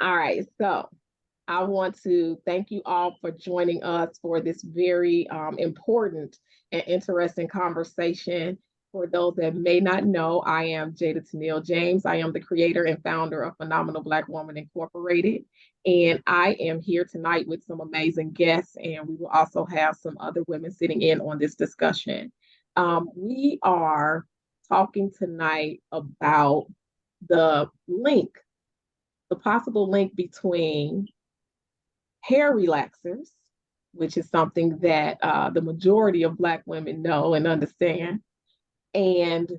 All right, so I want to thank you all for joining us for this very important and interesting conversation. For those that may not know, I am Jada Tennille James. I am the creator and founder of Phenomenal Black Woman Incorporated. And I am here tonight with some amazing guests, and we will also have some other women sitting in on this discussion. We are talking tonight about the link, the possible link between hair relaxers, which is something that the majority of Black women know and understand, and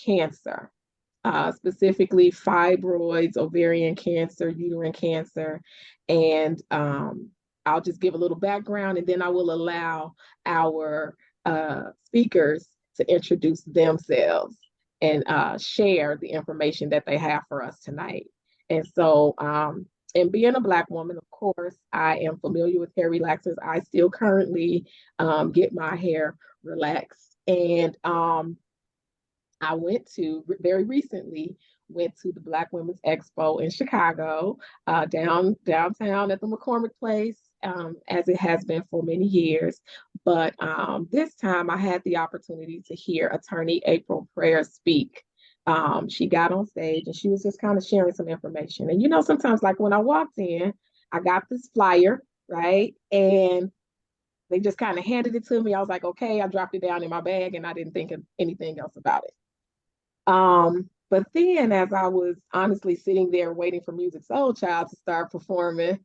cancer, specifically fibroids, ovarian cancer, uterine cancer. And I'll just give a little background and then I will allow our speakers to introduce themselves and share the information that they have for us tonight. And so, and being a Black woman, of course, I am familiar with hair relaxers. I still currently get my hair relaxed. And I went to very recently went to the Black Women's Expo in Chicago, downtown at the McCormick Place, as it has been for many years. But this time I had the opportunity to hear attorney April Prayer speak. She got on stage and she was just kind of sharing some information. And sometimes like when I walked in, I got this flyer, right? And they just kind of handed it to me. I was like, okay, I dropped it down in my bag and I didn't think of anything else about it. But then as I was honestly sitting there waiting for Music Soul Child to start performing,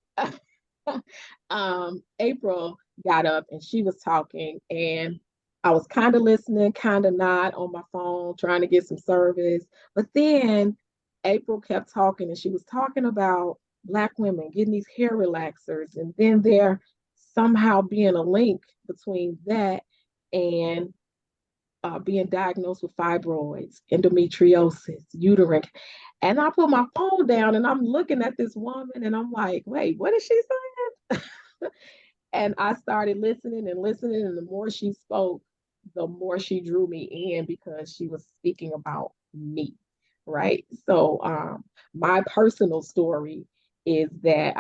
April got up and she was talking and I was kind of listening, kind of not on my phone, trying to get some service. But then April kept talking and she was talking about Black women getting these hair relaxers and then there somehow being a link between that and being diagnosed with fibroids, endometriosis, uterine. And I put my phone down and I'm looking at this woman and I'm like, wait, what is she saying? And I started listening and listening. And the more she spoke, the more she drew me in because she was speaking about me. Right. So my personal story is that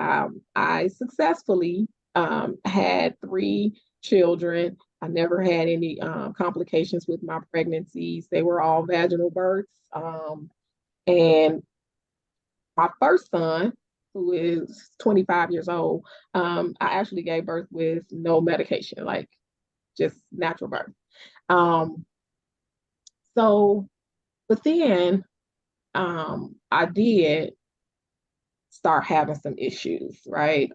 I successfully had 3 children. I never had any complications with my pregnancies. They were all vaginal births. And my first son, who is 25 years old, I actually gave birth with no medication, like just natural birth. Um, so, but then I did start having some issues, right?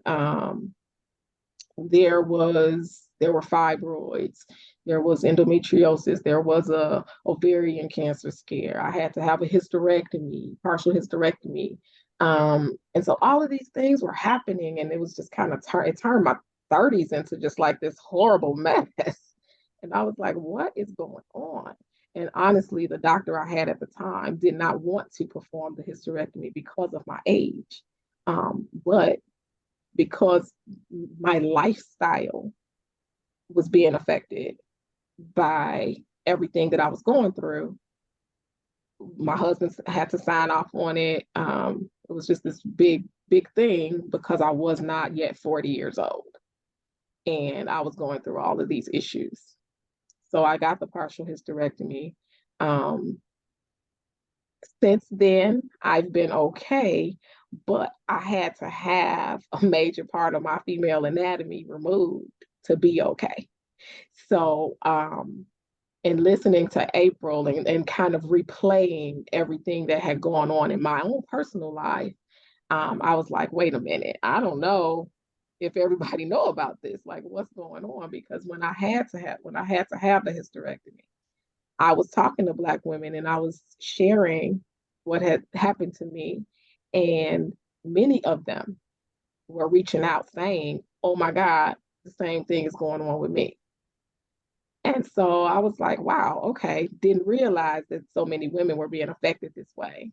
There were fibroids, there was endometriosis, there was a ovarian cancer scare. I had to have a hysterectomy, partial hysterectomy. And so all of these things were happening and it was just kind of it turned my 30s into just like this horrible mess. And I was like, what is going on? And honestly, the doctor I had at the time did not want to perform the hysterectomy because of my age. But because my lifestyle was being affected by everything that I was going through, my husband had to sign off on it. It was just this big, big thing because I was not yet 40 years old and I was going through all of these issues. So I got the partial hysterectomy. Um, since then, I've been okay, but I had to have a major part of my female anatomy removed to be okay. So, and listening to April and kind of replaying everything that had gone on in my own personal life, I was like, wait a minute, I don't know if everybody know about this, like what's going on? Because when I had to have the hysterectomy, I was talking to Black women and I was sharing what had happened to me. And many of them were reaching out saying, oh my God, the same thing is going on with me. And so I was like, wow, okay, didn't realize that so many women were being affected this way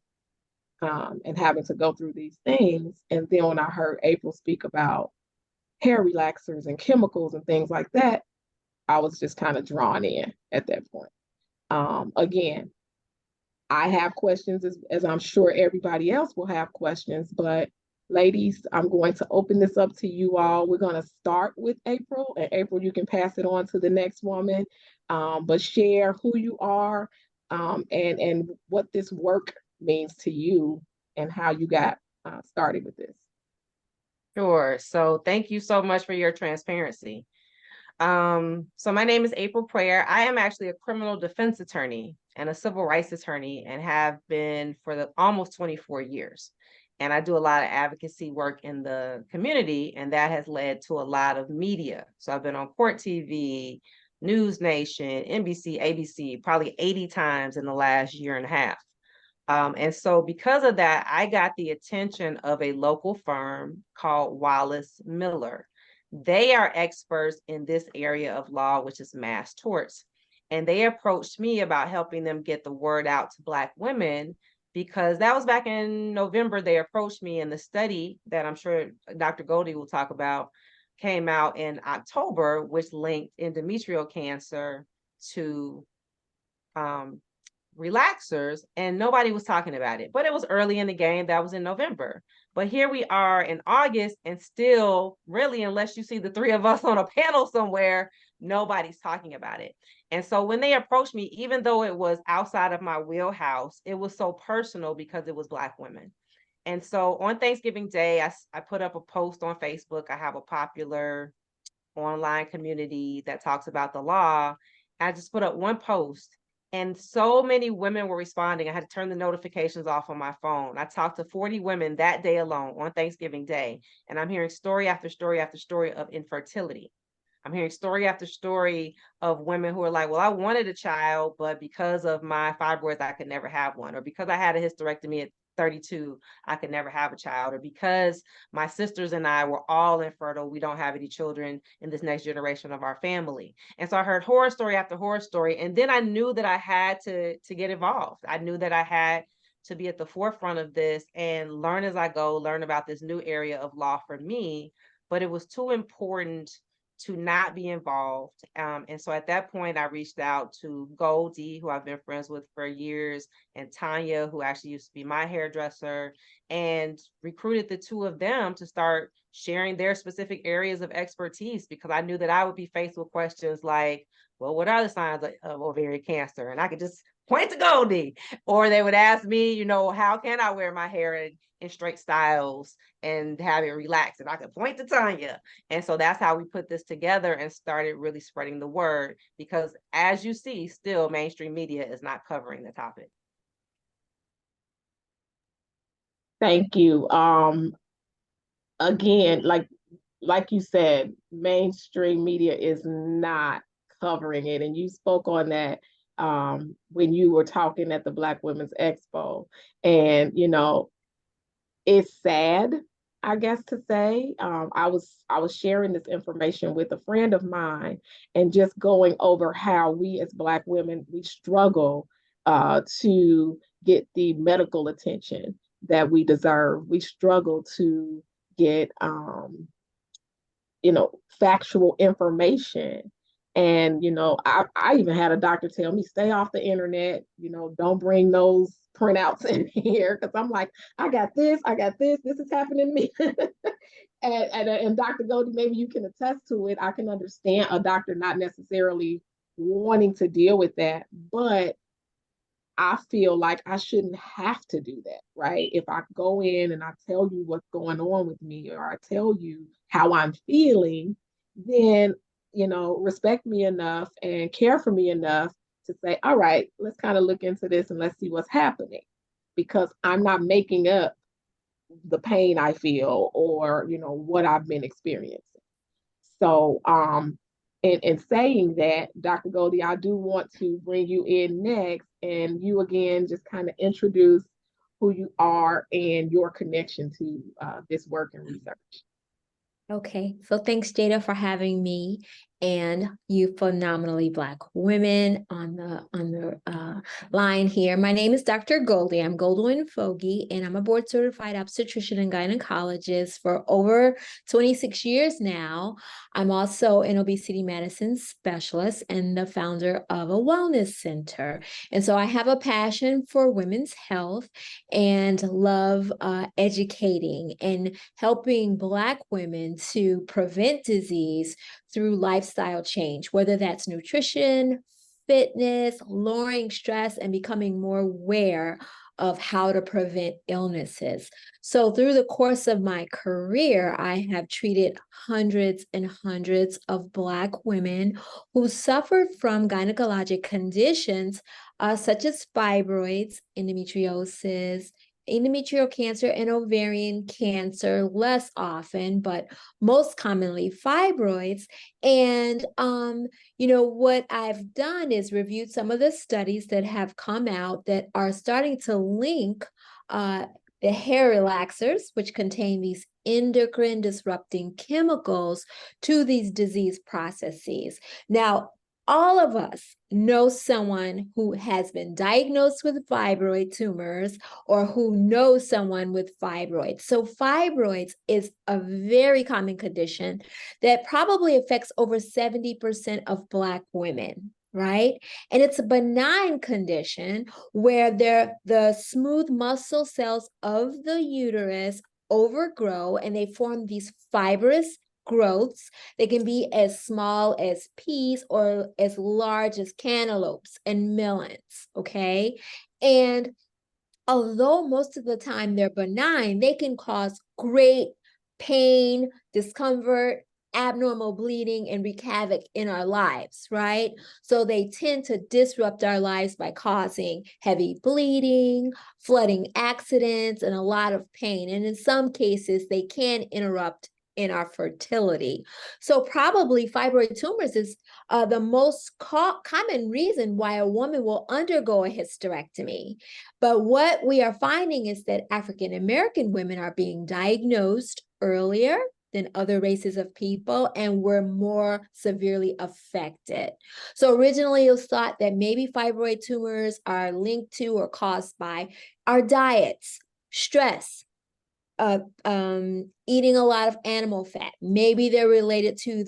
and having to go through these things. And then when I heard April speak about hair relaxers and chemicals and things like that, I was just kind of drawn in at that point. Again, I have questions as I'm sure everybody else will have questions, but Ladies, I'm going to open this up to you all. We're going to start with April, and April, you can pass it on to the next woman, but share who you are, and what this work means to you and how you got started with this. Sure. So thank you so much for your transparency. So my name is April Prayer. I am actually a criminal defense attorney and a civil rights attorney and have been for almost 24 years. And I do a lot of advocacy work in the community, and that has led to a lot of media. So I've been on Court TV, News Nation, NBC, ABC, probably 80 times in the last year and a half. And so because of that, I got the attention of a local firm called Wallace Miller. They are experts in this area of law, which is mass torts. And they approached me about helping them get the word out to Black women, because that was back in November. They approached me, and the study that I'm sure Dr. Goldie will talk about came out in October, which linked endometrial cancer to relaxers, and nobody was talking about it. But it was early in the game. That was in November. But here we are in August, and still, really, unless you see the three of us on a panel somewhere, nobody's talking about it. And so when they approached me, even though it was outside of my wheelhouse, it was so personal because it was Black women. And so on Thanksgiving Day, I put up a post on Facebook. I have a popular online community that talks about the law. I just put up one post, and so many women were responding. I had to turn the notifications off on my phone. I talked to 40 women that day alone on Thanksgiving Day, and I'm hearing story after story after story of infertility. I'm hearing story after story of women who are like, well, I wanted a child, but because of my fibroids, I could never have one. Or because I had a hysterectomy at 32, I could never have a child. Or because my sisters and I were all infertile, we don't have any children in this next generation of our family. And so I heard horror story after horror story. And then I knew that I had to get involved. I knew that I had to be at the forefront of this and learn as I go, learn about this new area of law for me. But it was too important to not be involved. And so at that point, I reached out to Goldie, who I've been friends with for years, and Tanya, who actually used to be my hairdresser, and recruited the two of them to start sharing their specific areas of expertise, because I knew that I would be faced with questions like, well, what are the signs of ovarian cancer? And I could just point to Goldie. Or they would ask me, how can I wear my hair in straight styles and have it relaxed? And I could point to Tanya. And so that's how we put this together and started really spreading the word, because as you see, still mainstream media is not covering the topic. Thank you. Again, like you said, mainstream media is not covering it, and you spoke on that when you were talking at the Black Women's Expo, and it's sad, I guess to say. I was sharing this information with a friend of mine, and just going over how we as Black women, we struggle to get the medical attention that we deserve. We struggle to get factual information. And, I even had a doctor tell me, stay off the internet, don't bring those printouts in here. Cause I'm like, I got this, this is happening to me. and Dr. Goldie, maybe you can attest to it. I can understand a doctor not necessarily wanting to deal with that, but I feel like I shouldn't have to do that, right? If I go in and I tell you what's going on with me, or I tell you how I'm feeling, then, respect me enough and care for me enough to say, all right, let's kind of look into this and let's see what's happening. Because I'm not making up the pain I feel, or, what I've been experiencing. So, in saying that, Dr. Goldie, I do want to bring you in next, and you again just kind of introduce who you are and your connection to this work and research. Okay, so thanks, Jada, for having me. and you phenomenally Black women on the line here. My name is Dr. Goldie. I'm Goldwyn Fogy, and I'm a board certified obstetrician and gynecologist for over 26 years now. I'm also an obesity medicine specialist and the founder of a wellness center. And so I have a passion for women's health and love educating and helping Black women to prevent disease through lifestyle change, whether that's nutrition, fitness, lowering stress, and becoming more aware of how to prevent illnesses. So through the course of my career, I have treated hundreds and hundreds of Black women who suffered from gynecologic conditions such as fibroids, endometriosis, endometrial cancer, and ovarian cancer, less often, but most commonly fibroids. And what I've done is reviewed some of the studies that have come out that are starting to link the hair relaxers, which contain these endocrine disrupting chemicals, to these disease processes. Now, all of us know someone who has been diagnosed with fibroid tumors or who knows someone with fibroids. So fibroids is a very common condition that probably affects over 70% of Black women, right? And it's a benign condition where the smooth muscle cells of the uterus overgrow and they form these fibrous growths. They can be as small as peas or as large as cantaloupes and melons, okay? And although most of the time they're benign, they can cause great pain, discomfort, abnormal bleeding, and wreak havoc in our lives, right? So they tend to disrupt our lives by causing heavy bleeding, flooding accidents, and a lot of pain. And in some cases, they can interrupt in our fertility. So probably fibroid tumors is the most common reason why a woman will undergo a hysterectomy. But what we are finding is that African American women are being diagnosed earlier than other races of people, and were more severely affected. So originally it was thought that maybe fibroid tumors are linked to or caused by our diets, stress, eating a lot of animal fat. Maybe they're related to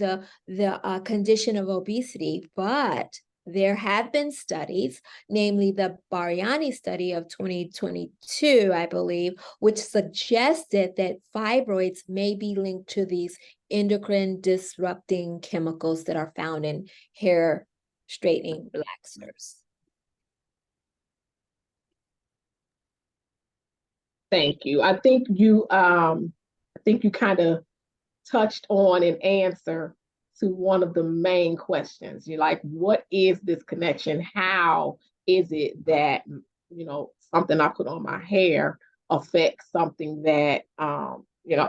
the condition of obesity, but there have been studies, namely the Bariani study of 2022, I believe, which suggested that fibroids may be linked to these endocrine disrupting chemicals that are found in hair straightening relaxers. Thank you. I think you kind of touched on an answer to one of the main questions. You're like, what is this connection? How is it that, something I put on my hair affects something that,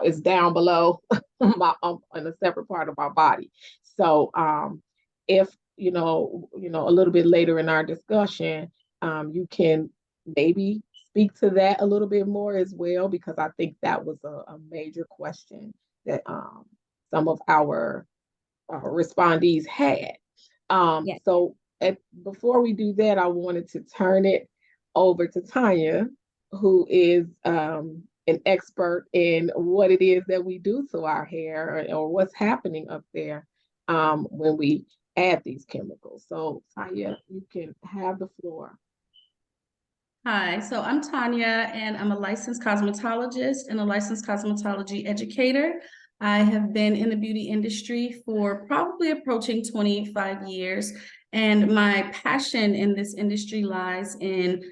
is down below my in a separate part of my body? So if, a little bit later in our discussion, you can maybe speak to that a little bit more as well, because I think that was a major question that some of our respondees had. Yes. So before we do that, I wanted to turn it over to Tanya, who is an expert in what it is that we do to our hair, or what's happening up there when we add these chemicals. So Tanya, you can have the floor. Hi, so I'm Tanya, and I'm a licensed cosmetologist and a licensed cosmetology educator. I have been in the beauty industry for probably approaching 25 years, and my passion in this industry lies in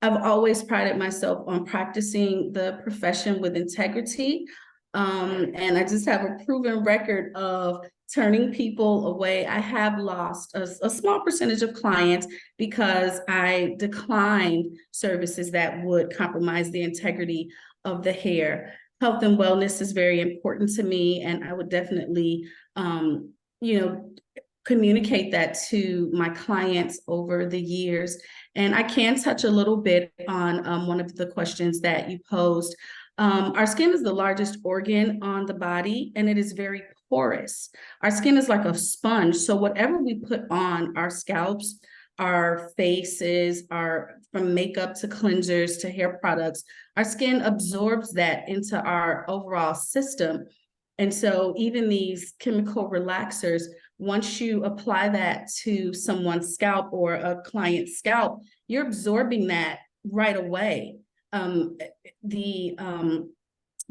I've always prided myself on practicing the profession with integrity. And I just have a proven record of turning people away. I have lost a small percentage of clients because I declined services that would compromise the integrity of the hair. Health and wellness is very important to me, and I would definitely, communicate that to my clients over the years. And I can touch a little bit on one of the questions that you posed. Our skin is the largest organ on the body, and it is very porous. Our skin is like a sponge. So whatever we put on our scalps, our faces, from makeup to cleansers to hair products, our skin absorbs that into our overall system. And so even these chemical relaxers, once you apply that to someone's scalp or a client's scalp, you're absorbing that right away. The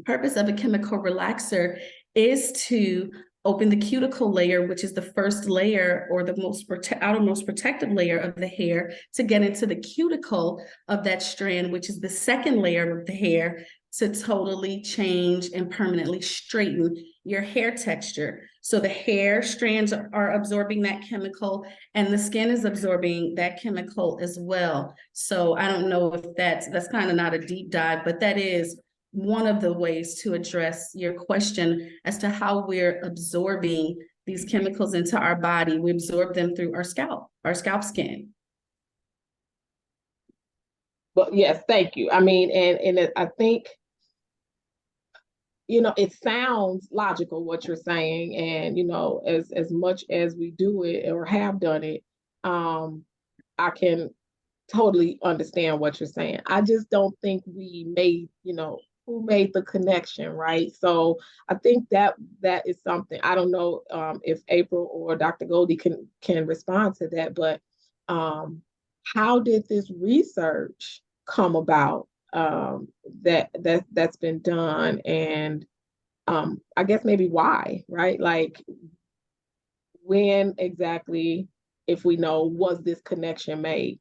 purpose of a chemical relaxer is to open the cuticle layer, which is the first layer or the outermost protective layer of the hair, to get into the cuticle of that strand, which is the second layer of the hair, to totally change and permanently straighten your hair texture. So the hair strands are absorbing that chemical and the skin is absorbing that chemical as well. So I don't know if that's kind of not a deep dive, but that is one of the ways to address your question as to how we're absorbing these chemicals into our body. We absorb them through our scalp skin. But yes, thank you. I mean, and I think, it sounds logical what you're saying, and as much as we do it or have done it, I can totally understand what you're saying. I just don't think we made, who made the connection, right? So I think that is something. I don't know if April or Dr. Goldie can respond to that, but how did this research come about that's been done, and I guess maybe why, right? Like, when exactly, if we know, was this connection made?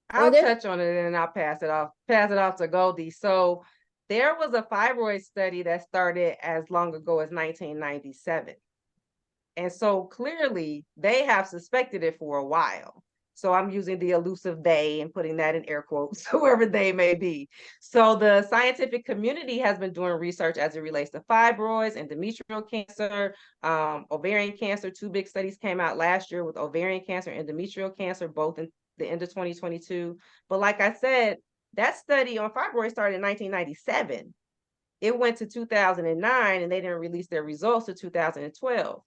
I'll touch on it and I'll pass it off to Goldie. So there was a fibroid study that started as long ago as 1997. And so clearly they have suspected it for a while. So I'm using the elusive they and putting that in air quotes, whoever they may be. So the scientific community has been doing research as it relates to fibroids, endometrial cancer, ovarian cancer. 2 big studies came out last year with ovarian cancer, endometrial cancer, both in the end of 2022. But like I said, that study on fibroids started in 1997. It went to 2009 and they didn't release their results to 2012.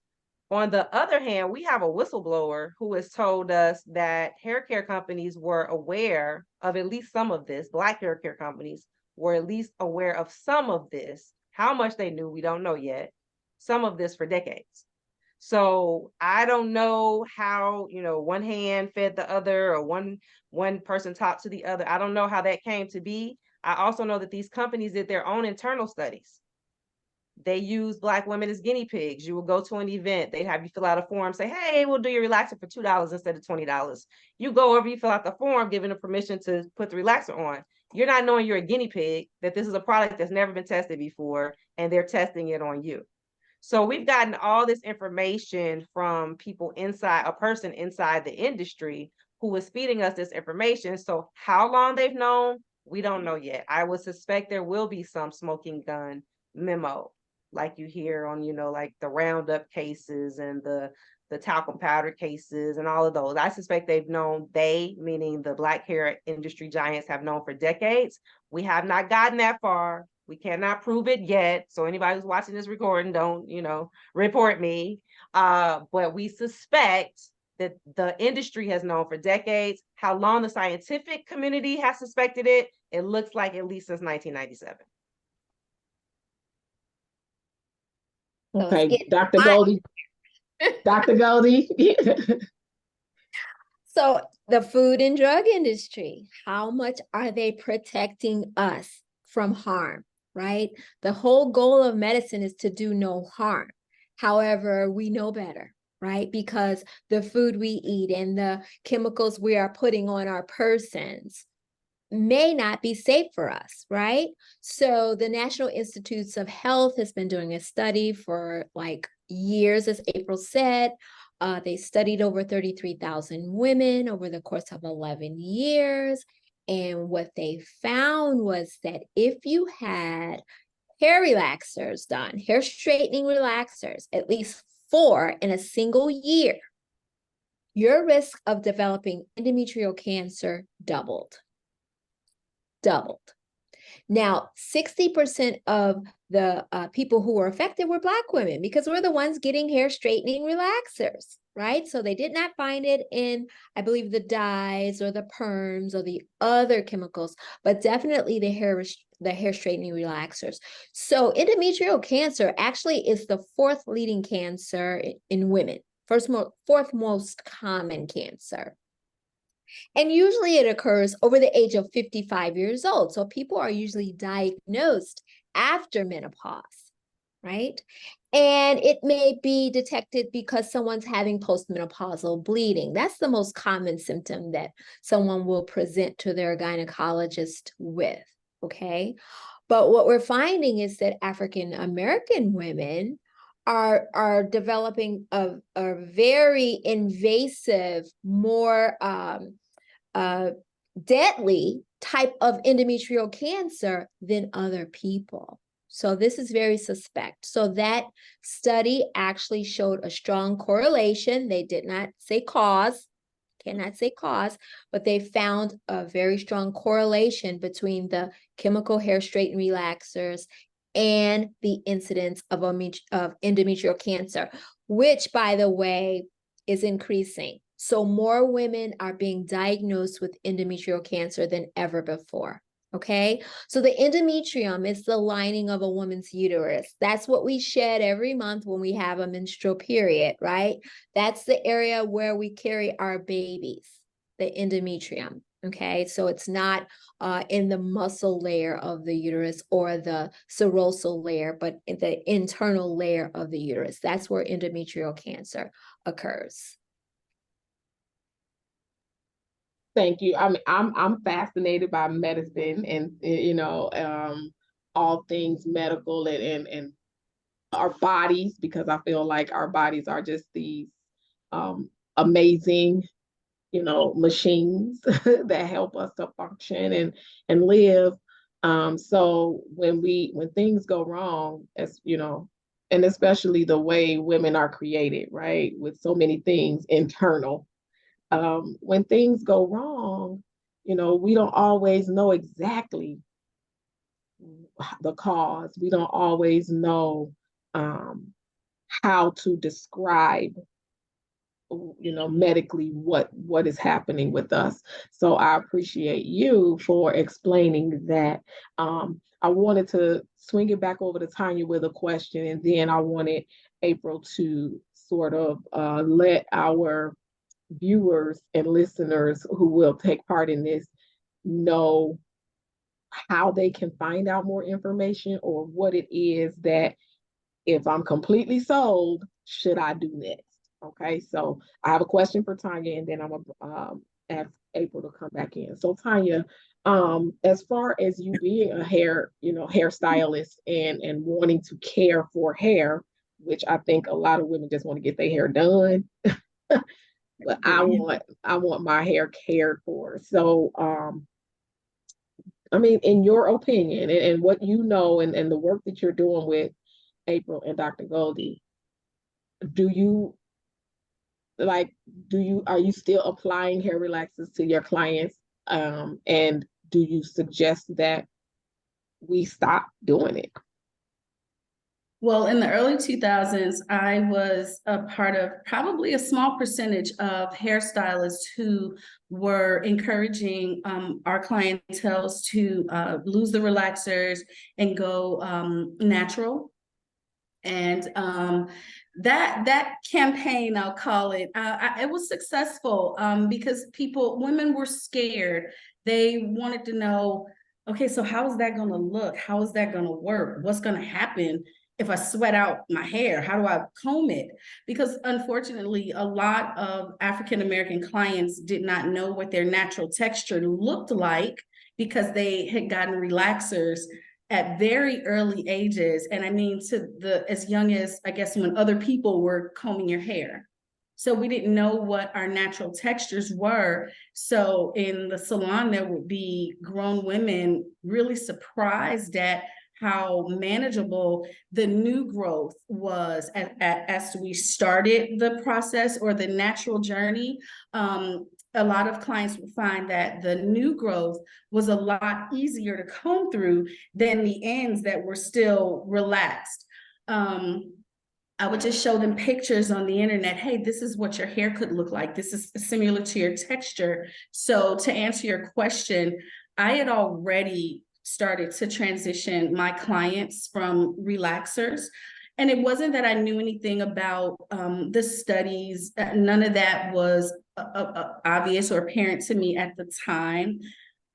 On the other hand, we have a whistleblower who has told us that hair care companies were aware of at least some of this. Black hair care companies were at least aware of some of this. How much they knew, we don't know yet. Some of this for decades. So I don't know how, one hand fed the other, or one person talked to the other. I don't know how that came to be. I also know that these companies did their own internal studies. They use Black women as guinea pigs. You will go to an event, they have you fill out a form, say, hey, we'll do your relaxer for $2 instead of $20. You go over, you fill out the form, giving them permission to put the relaxer on. You're not knowing you're a guinea pig, that this is a product that's never been tested before, and they're testing it on you. So we've gotten all this information from people inside, a person inside the industry who is feeding us this information. So how long they've known, we don't know yet. I would suspect there will be some smoking gun memo, like you hear on, like the Roundup cases and the talcum powder cases and all of those. I suspect they've known, they, meaning the Black hair industry giants, have known for decades. We have not gotten that far. We cannot prove it yet. So anybody who's watching this recording, don't, report me. But we suspect that the industry has known for decades. How long the scientific community has suspected it, it looks like at least since 1997. Okay, Dr. Goldie. Dr. Goldie. So the food and drug industry, how much are they protecting us from harm, right? The whole goal of medicine is to do no harm. However, we know better, right? Because the food we eat and the chemicals we are putting on our persons may not be safe for us, right? So the National Institutes of Health has been doing a study for like years, as April said. They studied over 33,000 women over the course of 11 years. And what they found was that if you had hair relaxers done, hair straightening relaxers, at least 4 in a single year, your risk of developing endometrial cancer doubled. Now, 60% of the people who were affected were Black women, because we're the ones getting hair straightening relaxers, right? So they did not find it in, I believe, the dyes or the perms or the other chemicals, but definitely the hair straightening relaxers. So endometrial cancer actually is the fourth leading cancer in women, fourth most common cancer. And usually it occurs over the age of 55 years old. So people are usually diagnosed after menopause, right? And it may be detected because someone's having postmenopausal bleeding. That's the most common symptom that someone will present to their gynecologist with, okay? But what we're finding is that African American women are developing a very invasive, more deadly type of endometrial cancer than other people. So this is very suspect. So that study actually showed a strong correlation. They did not say cause, cannot say cause, but they found a very strong correlation between the chemical hair straighten relaxers and the incidence of endometrial cancer, which, by the way, is increasing. So more women are being diagnosed with endometrial cancer than ever before. Okay, so the endometrium is the lining of a woman's uterus. That's what we shed every month when we have a menstrual period, right? That's the area where we carry our babies, the endometrium. Okay, so it's not in the muscle layer of the uterus or the serosal layer, but in the internal layer of the uterus. That's where endometrial cancer occurs. Thank you. I mean, I'm fascinated by medicine and all things medical and our bodies, because I feel like our bodies are just these amazing, machines that help us to function and live. So when things go wrong, as and especially the way women are created, right, with so many things internal, when things go wrong, we don't always know exactly the cause. We don't always know how to describe, medically what is happening with us. So I appreciate you for explaining that. I wanted to swing it back over to Tanya with a question, and then I wanted April to sort of let our viewers and listeners who will take part in this know how they can find out more information, or what it is that, if I'm completely sold, should I do next? Okay, so I have a question for Tanya, and then I'm gonna ask April to come back in. So Tanya, as far as you being a hairstylist and wanting to care for hair, which I think a lot of women just want to get their hair done, but I want my hair cared for. So I mean, in your opinion, and what you know, and the work that you're doing with April and Dr. Goldie, do you are you still applying hair relaxers to your clients? And do you suggest that we stop doing it? Well, in the early 2000s, I was a part of probably a small percentage of hairstylists who were encouraging our clientele to lose the relaxers and go natural. And that campaign, I'll call it, it was successful because women were scared. They wanted to know, okay, so how is that going to look? How is that going to work? What's going to happen if I sweat out my hair? How do I comb it? Because unfortunately, a lot of African American clients did not know what their natural texture looked like because they had gotten relaxers at very early ages. And I mean, as young as, I guess, when other people were combing your hair. So we didn't know what our natural textures were. So in the salon, there would be grown women really surprised at how manageable the new growth was as we started the process or the natural journey. a lot of clients would find that the new growth was a lot easier to comb through than the ends that were still relaxed. I would just show them pictures on the internet. Hey, this is what your hair could look like. This is similar to your texture. So to answer your question, I had already started to transition my clients from relaxers. And it wasn't that I knew anything about the studies. None of that was obvious or apparent to me at the time.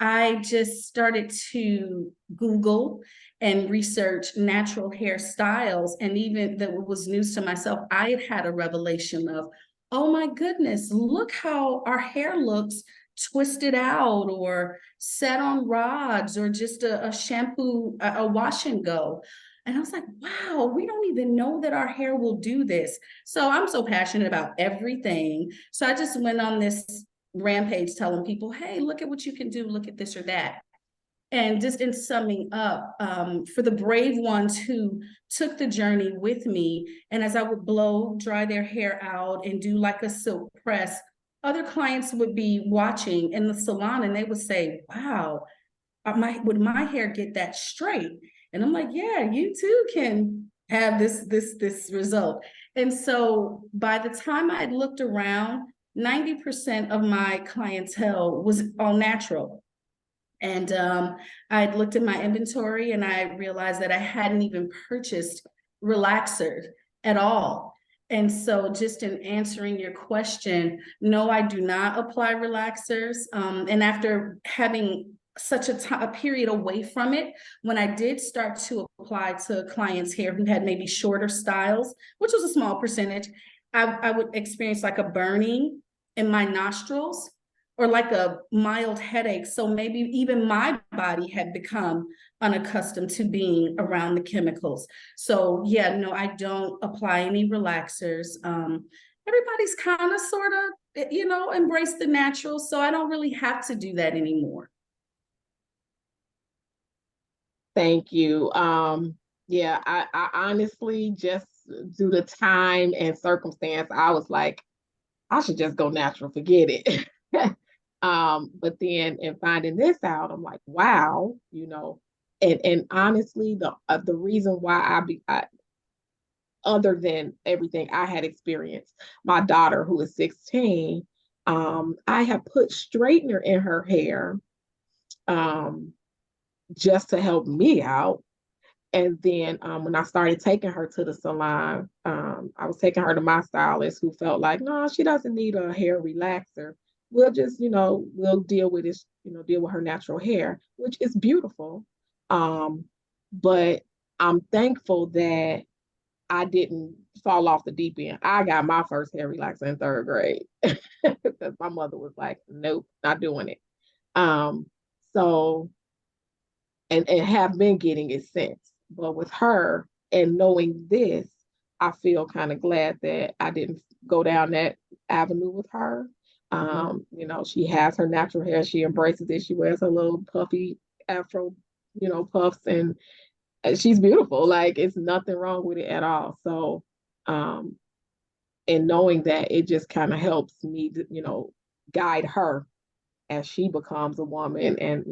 I just started to Google and research natural hairstyles. And even that was news to myself, I had had a revelation of, oh my goodness, look how our hair looks twisted out or set on rods or just a shampoo, a wash and go. And I was like, wow, we don't even know that our hair will do this. So I'm so passionate about everything. So I just went on this rampage telling people, hey, look at what you can do, look at this or that. And just in summing up, for the brave ones who took the journey with me, and as I would blow dry their hair out and do like a silk press, other clients would be watching in the salon and they would say, wow, would my hair get that straight? And I'm like, yeah, you too can have this result. And so by the time I had looked around, 90% of my clientele was all natural. And I had looked at my inventory and I realized that I hadn't even purchased relaxers at all. And so just in answering your question, no, I do not apply relaxers. And after having such a period away from it, when I did start to apply to clients here who had maybe shorter styles, which was a small percentage, I would experience like a burning in my nostrils or like a mild headache. So maybe even my body had become unaccustomed to being around the chemicals. So yeah, no, I don't apply any relaxers. Everybody's kind of sort of, embrace the natural. So I don't really have to do that anymore. Thank you. Yeah, I honestly, just due to time and circumstance, I was like, I should just go natural, forget it. But then in finding this out, I'm like, wow, and honestly, the reason why other than everything I had experienced, my daughter who is 16, I have put straightener in her hair, um, just to help me out. And then when I started taking her to the salon, I was taking her to my stylist who felt like, no, she doesn't need a hair relaxer. We'll just, we'll deal with this, deal with her natural hair, which is beautiful. But I'm thankful that I didn't fall off the deep end. I got my first hair relaxer in third grade because my mother was like, nope, not doing it. Um, so and have been getting it since. But with her and knowing this, I feel kind of glad that I didn't go down that avenue with her. She has her natural hair. She embraces it. She wears her little puffy afro, puffs, and she's beautiful. Like it's nothing wrong with it at all. So, and knowing that it just kind of helps me, guide her as she becomes a woman and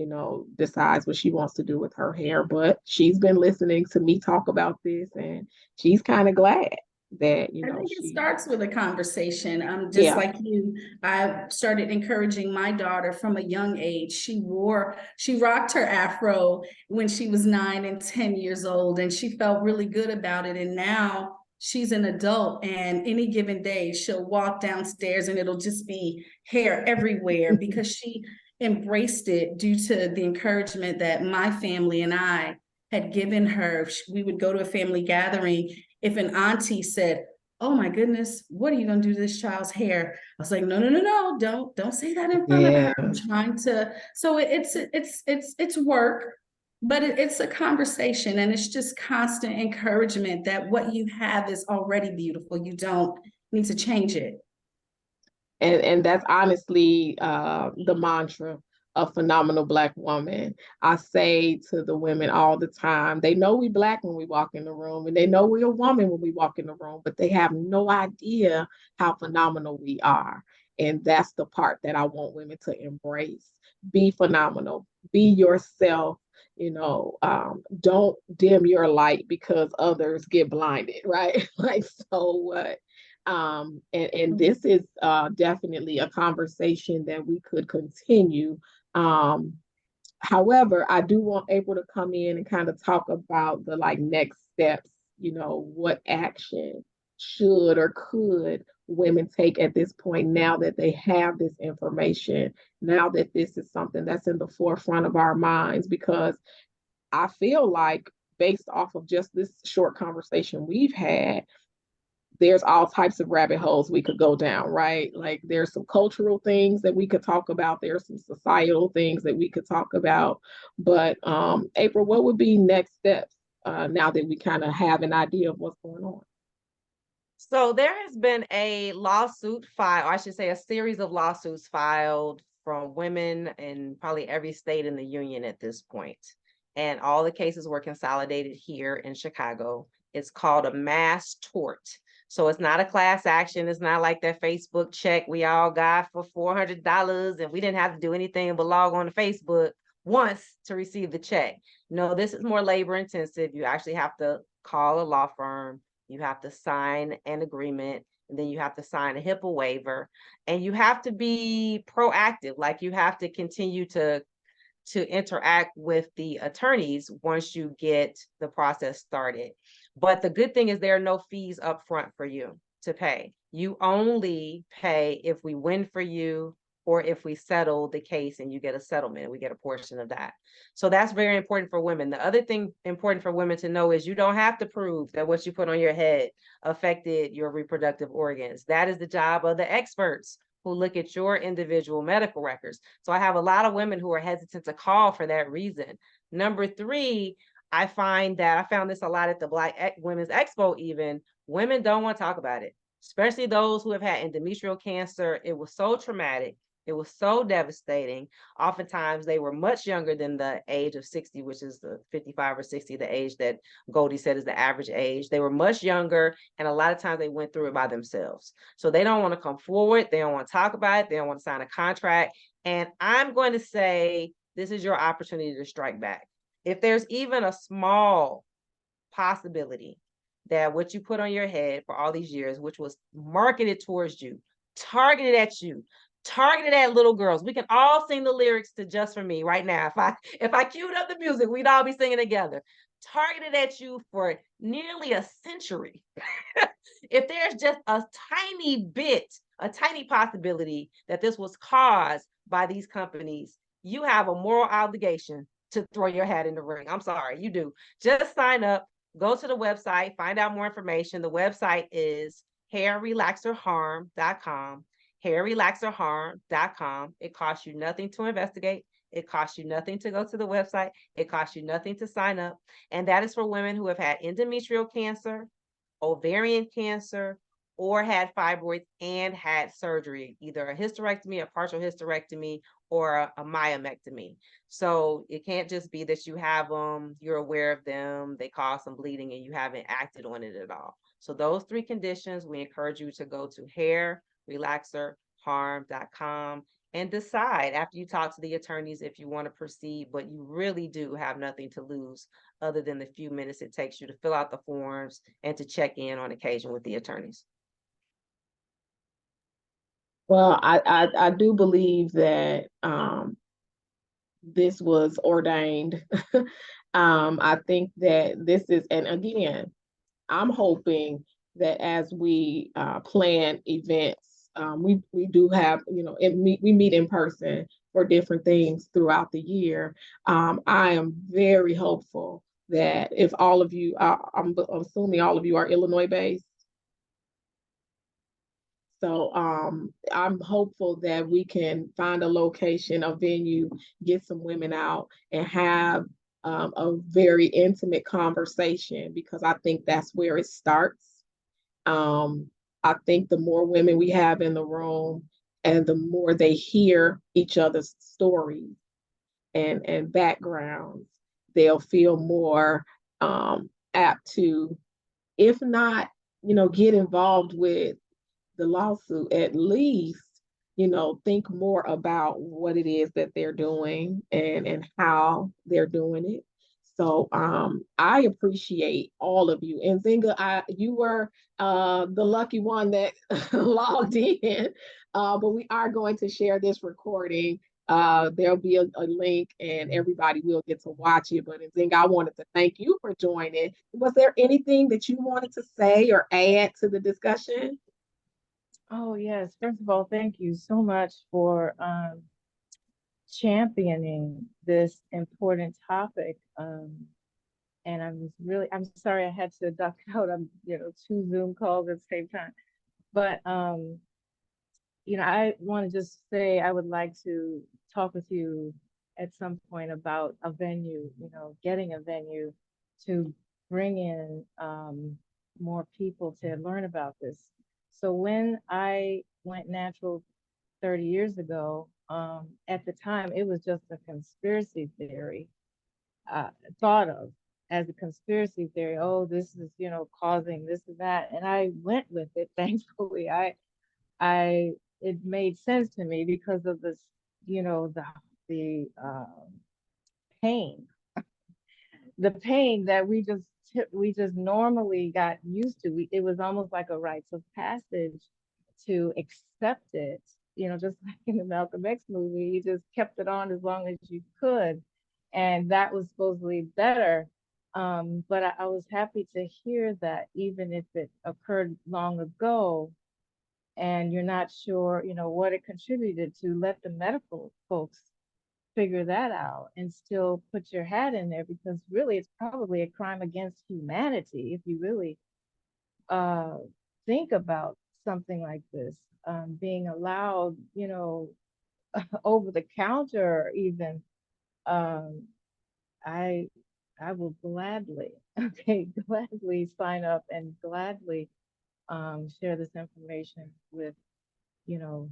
decides what she wants to do with her hair. But she's been listening to me talk about this and she's kind of glad that I think it starts with a conversation. Just yeah. like you, I started encouraging my daughter from a young age. She rocked her afro when she was 9 and 10 years old, and she felt really good about it. And now she's an adult, and any given day she'll walk downstairs and it'll just be hair everywhere because she embraced it due to the encouragement that my family and I had given her. We would go to a family gathering. If an auntie said, oh my goodness, what are you going to do to this child's hair? I was like, no, don't say that in front of her. I'm trying to. So it's work, but it's a conversation, and it's just constant encouragement that what you have is already beautiful. You don't need to change it. And that's honestly the mantra of Phenomenal Black Woman. I say to the women all the time, they know we Black when we walk in the room, and they know we're a woman when we walk in the room, but they have no idea how phenomenal we are. And that's the part that I want women to embrace. Be phenomenal, be yourself. Don't dim your light because others get blinded, right? Like, so what? And this is definitely a conversation that we could continue. However, I do want April to come in and kind of talk about the like next steps, what action should or could women take at this point now that they have this information, now that this is something that's in the forefront of our minds, because I feel like based off of just this short conversation we've had, there's all types of rabbit holes we could go down, right? Like there's some cultural things that we could talk about. There's some societal things that we could talk about. But April, what would be next steps now that we kind of have an idea of what's going on? So there has been a lawsuit filed, or I should say a series of lawsuits filed from women in probably every state in the union at this point. And all the cases were consolidated here in Chicago. It's called a mass tort. So it's not a class action. It's not like that Facebook check we all got for $400 and we didn't have to do anything but log on to Facebook once to receive the check. No, this is more labor intensive. You actually have to call a law firm. You have to sign an agreement, and then you have to sign a HIPAA waiver, and you have to be proactive. Like you have to continue to interact with the attorneys once you get the process started. But the good thing is there are no fees up front for you to pay. You only pay if we win for you or if we settle the case and you get a settlement, we get a portion of that. So that's very important for women. The other thing important for women to know is you don't have to prove that what you put on your head affected your reproductive organs. That is the job of the experts who look at your individual medical records. So I have a lot of women who are hesitant to call for that reason. Number three, I found this a lot at the Black Women's Expo even, women don't want to talk about it, especially those who have had endometrial cancer. It was so traumatic. It was so devastating. Oftentimes they were much younger than the age of 60, which is the 55 or 60, the age that Goldie said is the average age. They were much younger, and a lot of times they went through it by themselves. So they don't want to come forward. They don't want to talk about it. They don't want to sign a contract. And I'm going to say, this is your opportunity to strike back. If there's even a small possibility that what you put on your head for all these years, which was marketed towards you, targeted at you, targeted at little girls. We can all sing the lyrics to Just For Me right now. If I queued up the music, we'd all be singing together. Targeted at you for nearly a century. If there's just a tiny possibility that this was caused by these companies, you have a moral obligation to throw your hat in the ring. I'm sorry, you do. Just sign up, go to the website, find out more information. The website is hairrelaxerharm.com. hairrelaxerharm.com. It costs you nothing to investigate. It costs you nothing to go to the website. It costs you nothing to sign up. And that is for women who have had endometrial cancer, ovarian cancer, or had fibroids and had surgery, either a hysterectomy, a partial hysterectomy, or a myomectomy. So it can't just be that you have them, you're aware of them, they cause some bleeding, and you haven't acted on it at all. So those three conditions, we encourage you to go to hairrelaxerharm.com and decide after you talk to the attorneys if you want to proceed, but you really do have nothing to lose other than the few minutes it takes you to fill out the forms and to check in on occasion with the attorneys. Well, I do believe that this was ordained. I think that this is, and again, I'm hoping that as we plan events, we do have, we meet in person for different things throughout the year. I am very hopeful that if all of you, I'm assuming all of you are Illinois based. So I'm hopeful that we can find a location, a venue, get some women out and have a very intimate conversation, because I think that's where it starts. I think the more women we have in the room and the more they hear each other's stories and backgrounds, they'll feel more apt to, if not, get involved with the lawsuit, at least think more about what it is that they're doing and how they're doing it. So I appreciate all of you. And Zinga, you were the lucky one that logged in, but we are going to share this recording. There'll be a link and everybody will get to watch it. But Zinga, I wanted to thank you for joining. Was there anything that you wanted to say or add to the discussion? Oh, yes. First of all, thank you so much for championing this important topic. And I'm sorry I had to duck out on, two Zoom calls at the same time. But, I want to just say I would like to talk with you at some point about a venue, getting a venue to bring in more people to learn about this. So when I went natural 30 years ago, at the time, it was just a conspiracy theory thought of as a conspiracy theory. Oh, this is, causing this and that. And I went with it, thankfully. It made sense to me because of this, the pain, the pain that we just normally got used to. It was almost like a rites of passage to accept it, just like in the Malcolm X movie, you just kept it on as long as you could. And that was supposedly better. But I was happy to hear that even if it occurred long ago and you're not sure, what it contributed to, let the medical folks figure that out and still put your hat in there, because really it's probably a crime against humanity if you really think about something like this being allowed, over the counter even. um, I I will gladly, okay, gladly sign up and gladly share this information with, you know,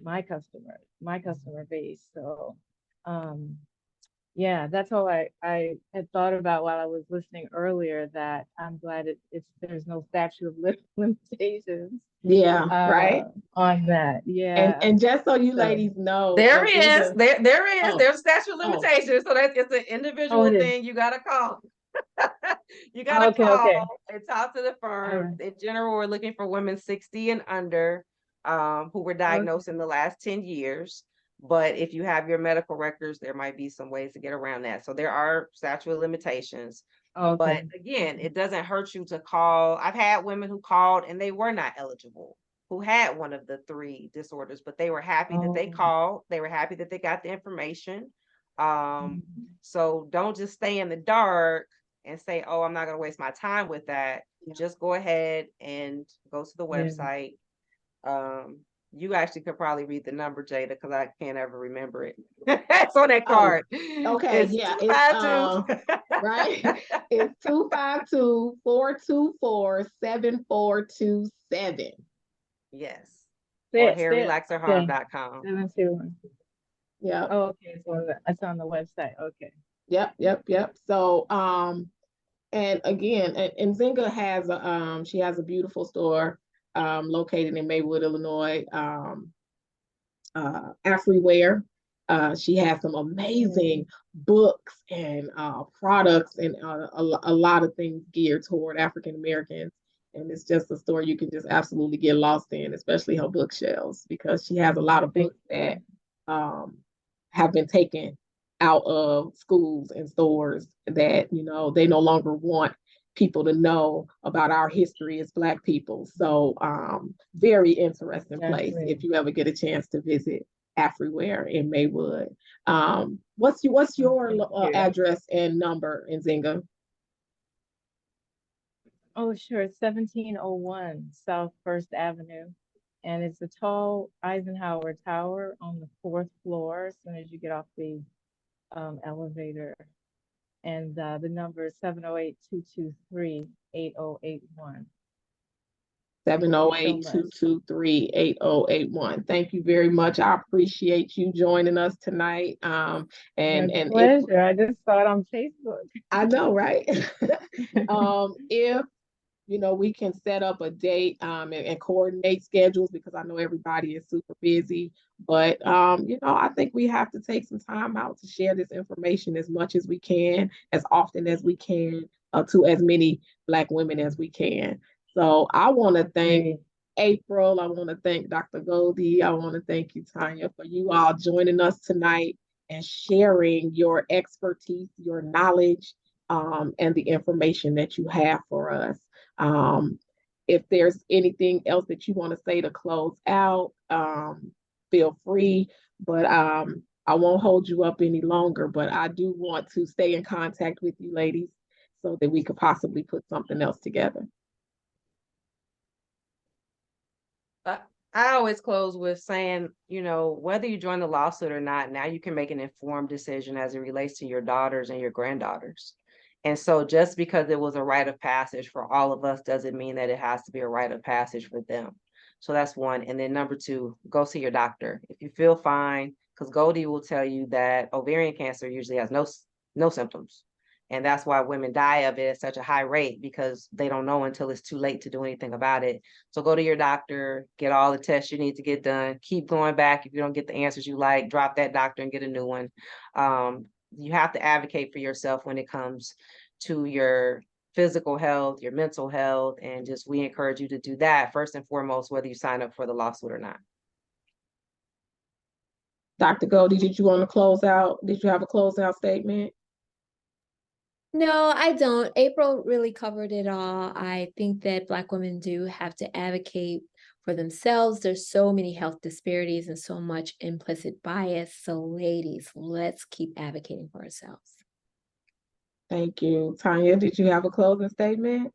my customer base. So um, yeah, that's all I had thought about while I was listening earlier, that I'm glad there's no statute of limitations Yeah, right. on that. And Yeah. and just so you So, ladies know, There is, oh, there's statute of oh, limitations. So that's it's an oh, individual it is. thing. You gotta call. You Oh, gotta okay, call okay. and talk to the All firm. right. In general, we're looking for women 60 and under, who were Okay. diagnosed in the last 10 years. But if you have your medical records, there might be some ways to get around that. So there are statute of limitations. But Okay. again, Okay. it doesn't hurt you to call. I've had women who called and they were not eligible, who had one of the three disorders, but they were happy that they Oh. called. They were happy that they got the information. Um, Mhm. so don't just stay in the dark and say, oh, I'm not going to waste my time with that. Yeah. Just go ahead and go to the Yeah. website. You actually could probably read the number, Jada, because I can't ever remember it. It's on that oh, card. okay, It's yeah, it's 252. right. It's 252-424-7427. Yes. Say Or it, say it. Okay. hairrelaxorharm.com. 721. Yep, Oh, okay. It's on the website. Okay. yep. So and again, and Zinga has she has a beautiful store located in Maywood, Illinois. Afriwear. She has some amazing books and products and a lot of things geared toward African Americans. And it's just a store you can just absolutely get lost in, especially her bookshelves, because she has a lot of Thank books you. that have been taken out of schools and stores that, they no longer want people to know about our history as Black people. So very interesting place Exactly. if you ever get a chance to visit Afriware in Maywood. What's Oh, your thank you. address and number in Zinga? Oh, sure. It's 1701 South First Avenue. And it's a tall Eisenhower Tower on the fourth floor as soon as you get off the elevator. And the number is 708-223-8081. Thank you so much. 708-223-8081. Thank you very much. I appreciate you joining us tonight. My And if pleasure. I just saw it on Facebook. I know, right? If we can set up a date and coordinate schedules because I know everybody is super busy. But I think we have to take some time out to share this information as much as we can, as often as we can, to as many Black women as we can. So I want to thank April. I want to thank Dr. Goldie. I want to thank you, Tanya, for you all joining us tonight and sharing your expertise, your knowledge, and the information that you have for us. Um, if there's anything else that you want to say to close out, feel free. But I won't hold you up any longer. But I do want to stay in contact with you, ladies, so that we could possibly put something else together. I always close with saying, whether you join the lawsuit or not, now you can make an informed decision as it relates to your daughters and your granddaughters. And so just because it was a rite of passage for all of us doesn't mean that it has to be a rite of passage for them. So that's one. And then number two, go see your doctor. If you feel fine, because Goldie will tell you that ovarian cancer usually has no symptoms. And that's why women die of it at such a high rate, because they don't know until it's too late to do anything about it. So go to your doctor, get all the tests you need to get done, keep going back. If you don't get the answers you like, drop that doctor and get a new one. You have to advocate for yourself when it comes to your physical health, your mental health, and just we encourage you to do that first and foremost, whether you sign up for the lawsuit or not. Dr. Goldie, did you want to close out? Did you have a closeout statement? No, I don't. April really covered it all. I think that Black women do have to advocate for themselves. There's so many health disparities and so much implicit bias. So ladies, let's keep advocating for ourselves. Thank you. Tanya, did you have a closing statement?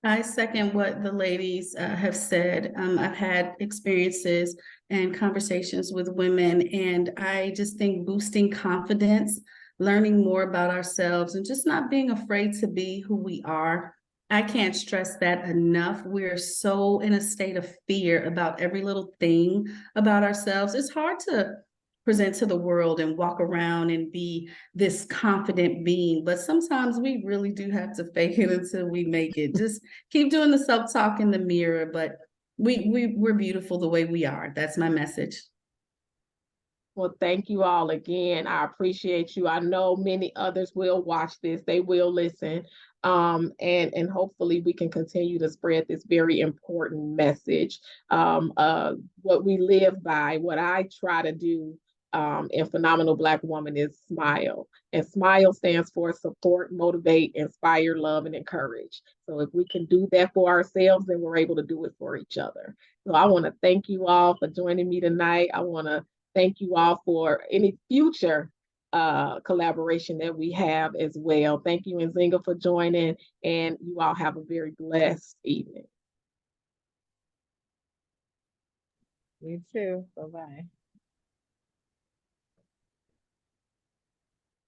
I second what the ladies have said. I've had experiences and conversations with women, and I just think boosting confidence, learning more about ourselves, and just not being afraid to be who we are. I can't stress that enough. We're so in a state of fear about every little thing about ourselves. It's hard to present to the world and walk around and be this confident being, but sometimes we really do have to fake it until we make it. Just keep doing the self-talk in the mirror, but we're beautiful the way we are. That's my message. Well, thank you all again. I appreciate you. I know many others will watch this. They will listen. And hopefully we can continue to spread this very important message. What we live by, what I try to do in Phenomenal Black Woman is SMILE. And SMILE stands for support, motivate, inspire, love, and encourage. So if we can do that for ourselves, then we're able to do it for each other. So I want to thank you all for joining me tonight. I want to thank you all for any future collaboration that we have as well. Thank you, Nzinga, for joining, and you all have a very blessed evening. You too. Bye-bye.